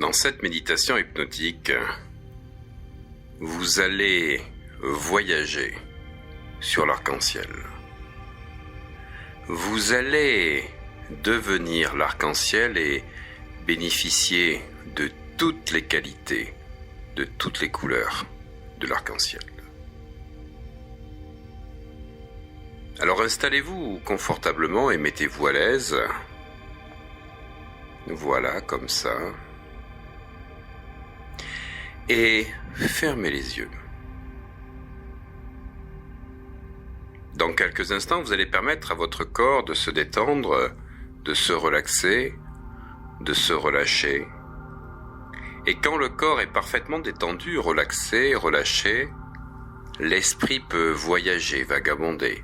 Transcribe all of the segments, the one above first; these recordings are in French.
Dans cette méditation hypnotique, vous allez voyager sur l'arc-en-ciel. Vous allez devenir l'arc-en-ciel et bénéficier de toutes les qualités, de toutes les couleurs de l'arc-en-ciel. Alors installez-vous confortablement et mettez-vous à l'aise. Voilà, comme ça. Et fermez les yeux. Dans quelques instants, vous allez permettre à votre corps de se détendre, de se relaxer, de se relâcher. Et quand le corps est parfaitement détendu, relaxé, relâché, l'esprit peut voyager, vagabonder,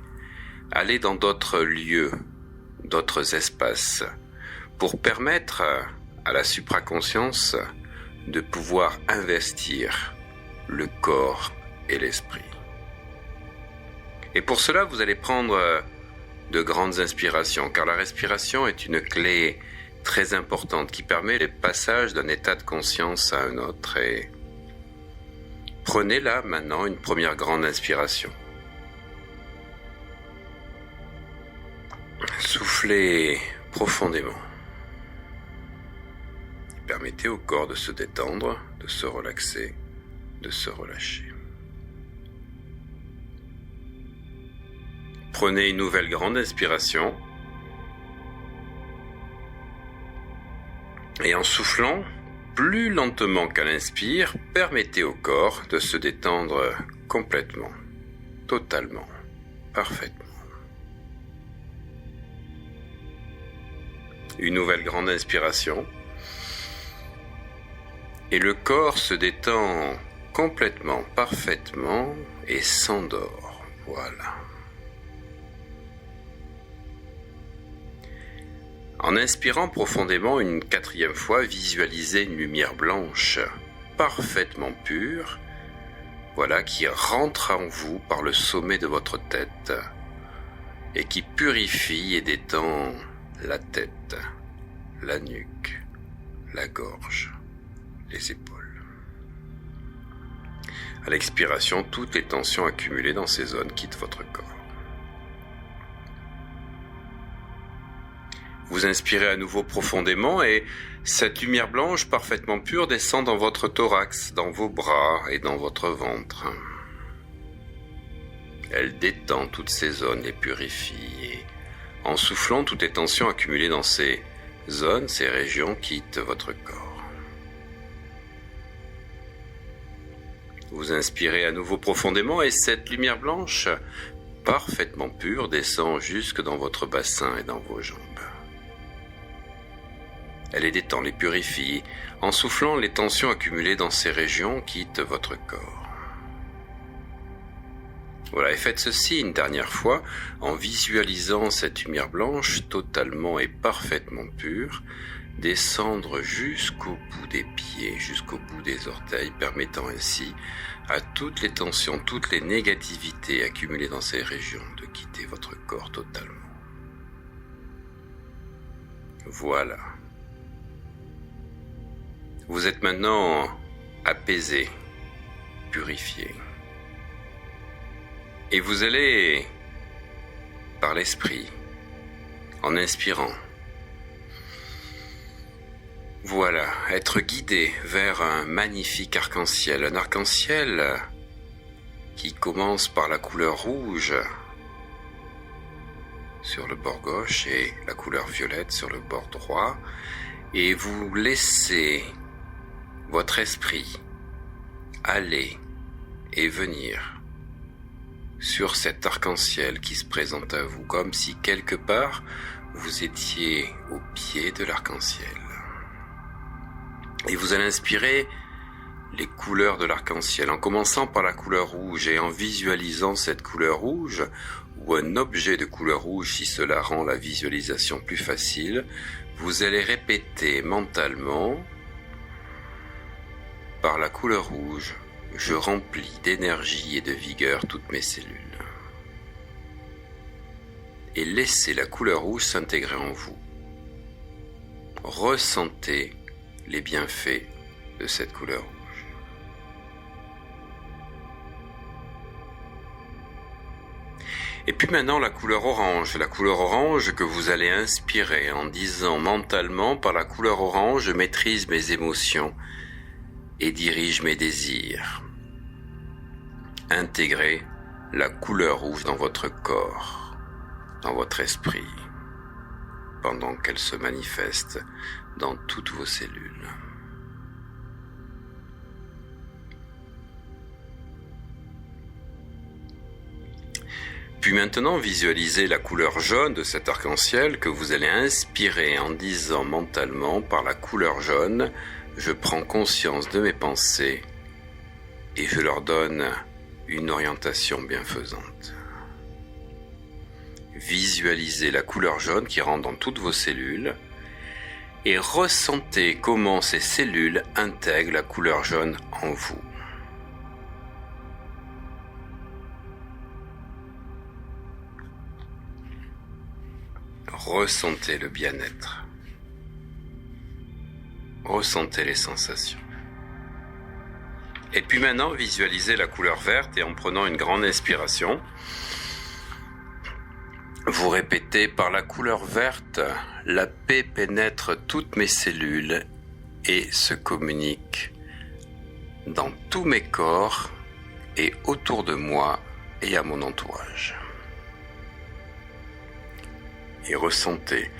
aller dans d'autres lieux, d'autres espaces, pour permettre à la supraconscience de pouvoir investir le corps et l'esprit. Et pour cela, vous allez prendre de grandes inspirations, car la respiration est une clé très importante qui permet le passage d'un état de conscience à un autre. Et prenez là maintenant une première grande inspiration. Soufflez profondément. Permettez au corps de se détendre, de se relaxer, de se relâcher. Prenez une nouvelle grande inspiration. Et en soufflant plus lentement qu'à l'inspire, permettez au corps de se détendre complètement, totalement, parfaitement. Une nouvelle grande inspiration. Et le corps se détend complètement, parfaitement et s'endort. Voilà. En inspirant profondément une quatrième fois, visualisez une lumière blanche, parfaitement pure, voilà, qui rentre en vous par le sommet de votre tête et qui purifie et détend la tête, la nuque, la gorge, les épaules. À l'expiration, toutes les tensions accumulées dans ces zones quittent votre corps. Vous inspirez à nouveau profondément et cette lumière blanche parfaitement pure descend dans votre thorax, dans vos bras et dans votre ventre. Elle détend toutes ces zones, les purifie et en soufflant, toutes les tensions accumulées dans ces zones, ces régions quittent votre corps. Vous inspirez à nouveau profondément et cette lumière blanche parfaitement pure descend jusque dans votre bassin et dans vos jambes. Elle les détend, les purifie. En soufflant, les tensions accumulées dans ces régions quittent votre corps. Voilà, et faites ceci une dernière fois en visualisant cette lumière blanche totalement et parfaitement pure descendre jusqu'au bout des pieds, jusqu'au bout des orteils, permettant ainsi à toutes les tensions, toutes les négativités accumulées dans ces régions de quitter votre corps totalement. Voilà. Vous êtes maintenant apaisé, purifié. Et vous allez, par l'esprit, en inspirant, voilà, être guidé vers un magnifique arc-en-ciel. Un arc-en-ciel qui commence par la couleur rouge sur le bord gauche et la couleur violette sur le bord droit. Et vous laissez votre esprit aller et venir sur cet arc-en-ciel qui se présente à vous, comme si quelque part vous étiez au pied de l'arc-en-ciel. Et vous allez inspirer les couleurs de l'arc-en-ciel, en commençant par la couleur rouge et en visualisant cette couleur rouge, ou un objet de couleur rouge si cela rend la visualisation plus facile. Vous allez répéter mentalement, par la couleur rouge, je remplis d'énergie et de vigueur toutes mes cellules. Et laissez la couleur rouge s'intégrer en vous. Ressentez les bienfaits de cette couleur rouge. Et puis maintenant la couleur orange que vous allez inspirer en disant mentalement, par la couleur orange, je maîtrise mes émotions et dirige mes désirs. Intégrez la couleur rouge dans votre corps, dans votre esprit, pendant qu'elle se manifeste dans toutes vos cellules. Puis maintenant, visualisez la couleur jaune de cet arc-en-ciel que vous allez inspirer en disant mentalement, par la couleur jaune, je prends conscience de mes pensées et je leur donne une orientation bienfaisante. Visualisez la couleur jaune qui rentre dans toutes vos cellules et ressentez comment ces cellules intègrent la couleur jaune en vous. Ressentez le bien-être. Ressentez les sensations. Et puis maintenant, visualisez la couleur verte et en prenant une grande inspiration, vous répétez, par la couleur verte, la paix pénètre toutes mes cellules et se communique dans tous mes corps et autour de moi et à mon entourage. Et ressentez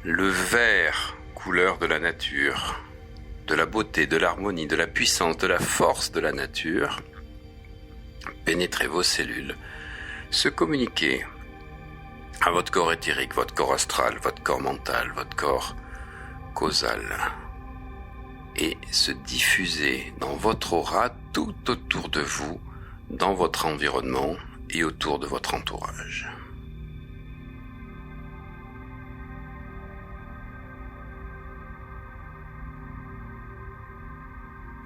le vert, couleur de la nature, de la beauté, de l'harmonie, de la puissance, de la force de la nature, pénétrer vos cellules, se communiquer à votre corps éthérique, votre corps astral, votre corps mental, votre corps causal, et se diffuser dans votre aura tout autour de vous, dans votre environnement et autour de votre entourage.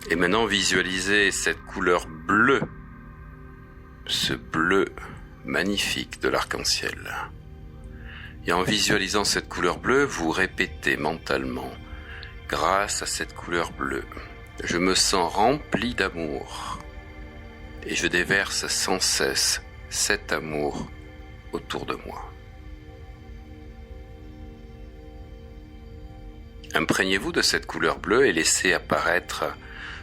Et maintenant, visualisez cette couleur bleue, ce bleu magnifique de l'arc-en-ciel. Et en visualisant cette couleur bleue, vous répétez mentalement, grâce à cette couleur bleue, je me sens rempli d'amour et je déverse sans cesse cet amour autour de moi. Imprégnez-vous de cette couleur bleue et laissez apparaître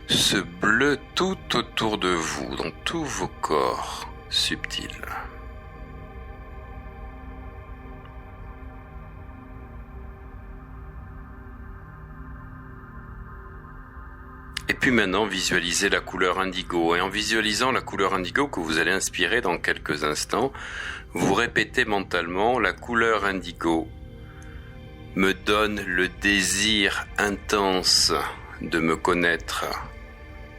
ce bleu tout autour de vous, dans tous vos corps subtils. Et puis maintenant, visualisez la couleur indigo. Et en visualisant la couleur indigo que vous allez inspirer dans quelques instants, vous répétez mentalement, la couleur indigo me donne le désir intense de me connaître,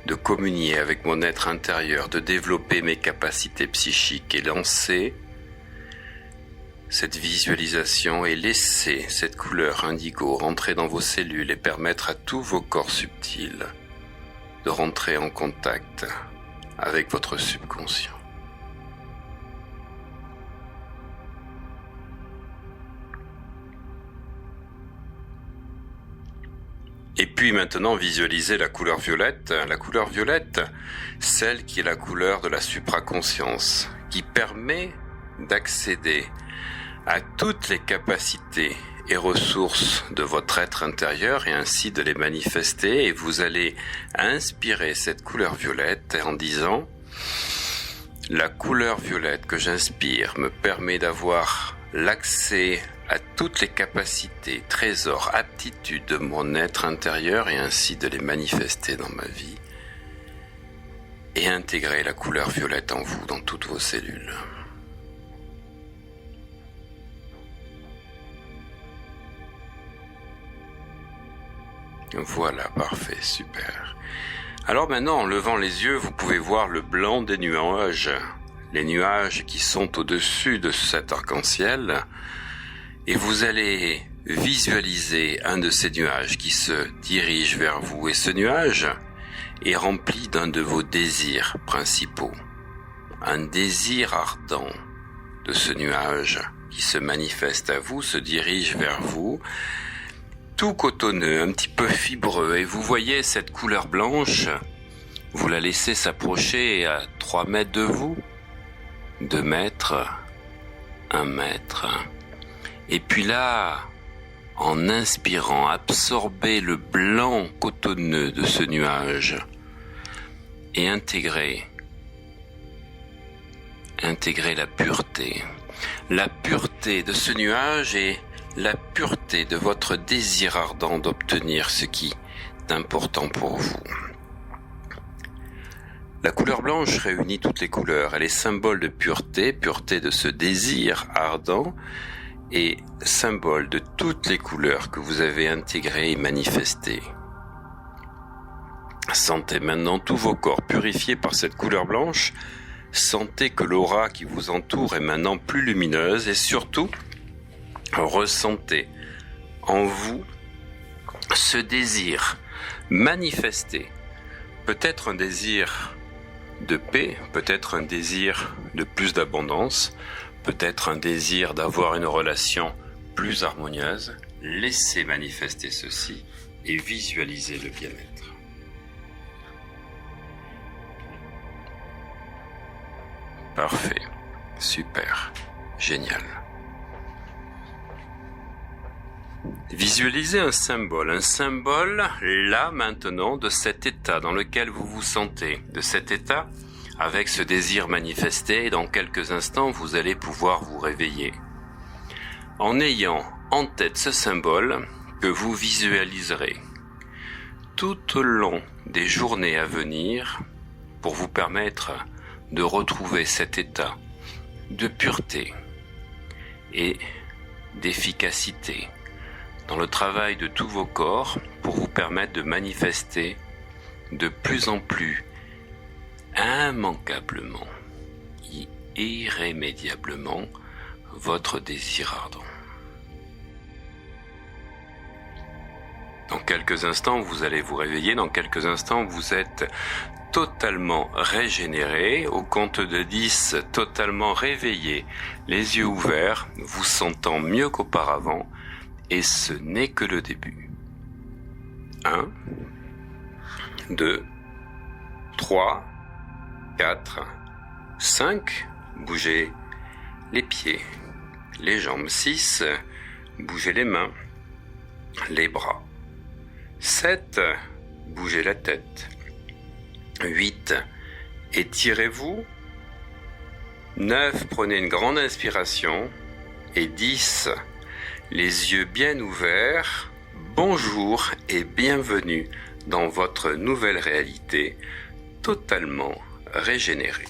de communier avec mon être intérieur, de développer mes capacités psychiques et lancer cette visualisation et laisser cette couleur indigo rentrer dans vos cellules et permettre à tous vos corps subtils de rentrer en contact avec votre subconscient. Et puis maintenant, visualisez la couleur violette. La couleur violette, celle qui est la couleur de la supraconscience, qui permet d'accéder à toutes les capacités et ressources de votre être intérieur et ainsi de les manifester. Et vous allez inspirer cette couleur violette en disant « La couleur violette que j'inspire me permet d'avoir l'accès à toutes les capacités, trésors, aptitudes de mon être intérieur et ainsi de les manifester dans ma vie et intégrer la couleur violette en vous, dans toutes vos cellules. » Voilà, parfait, super. Alors maintenant, en levant les yeux, vous pouvez voir le blanc des nuages, les nuages qui sont au-dessus de cet arc-en-ciel, et vous allez visualiser un de ces nuages qui se dirige vers vous. Et ce nuage est rempli d'un de vos désirs principaux. Un désir ardent de ce nuage qui se manifeste à vous, se dirige vers vous. tout cotonneux, un petit peu fibreux, et vous voyez cette couleur blanche, vous la laissez s'approcher à 3 mètres de vous, 2 mètres, 1 mètre, et puis là, en inspirant, absorbez le blanc cotonneux de ce nuage et intégrez la pureté de ce nuage et la pureté de votre désir ardent d'obtenir ce qui est important pour vous. La couleur blanche réunit toutes les couleurs, elle est symbole de pureté, pureté de ce désir ardent et symbole de toutes les couleurs que vous avez intégrées et manifestées. Sentez maintenant tous vos corps purifiés par cette couleur blanche, sentez que l'aura qui vous entoure est maintenant plus lumineuse et surtout, ressentez en vous ce désir manifesté, peut-être un désir de paix, peut-être un désir de plus d'abondance, peut-être un désir d'avoir une relation plus harmonieuse. Laissez manifester ceci et visualisez le bien-être. Parfait, super, génial. Visualisez un symbole là maintenant de cet état dans lequel vous vous sentez, de cet état avec ce désir manifesté, et dans quelques instants vous allez pouvoir vous réveiller. En ayant en tête ce symbole que vous visualiserez tout au long des journées à venir pour vous permettre de retrouver cet état de pureté et d'efficacité dans le travail de tous vos corps pour vous permettre de manifester de plus en plus immanquablement, irrémédiablement votre désir ardent. Dans quelques instants, vous allez vous réveiller, dans quelques instants, vous êtes totalement régénéré, au compte de 10, totalement réveillé, les yeux ouverts, vous sentant mieux qu'auparavant, et ce n'est que le début. 1, 2, 3, 4, 5, bougez les pieds, les jambes. 6, bougez les mains, les bras. 7, bougez la tête. 8, étirez-vous. 9, prenez une grande inspiration. Et 10, les yeux bien ouverts. Bonjour et bienvenue dans votre nouvelle réalité totalement régénérée.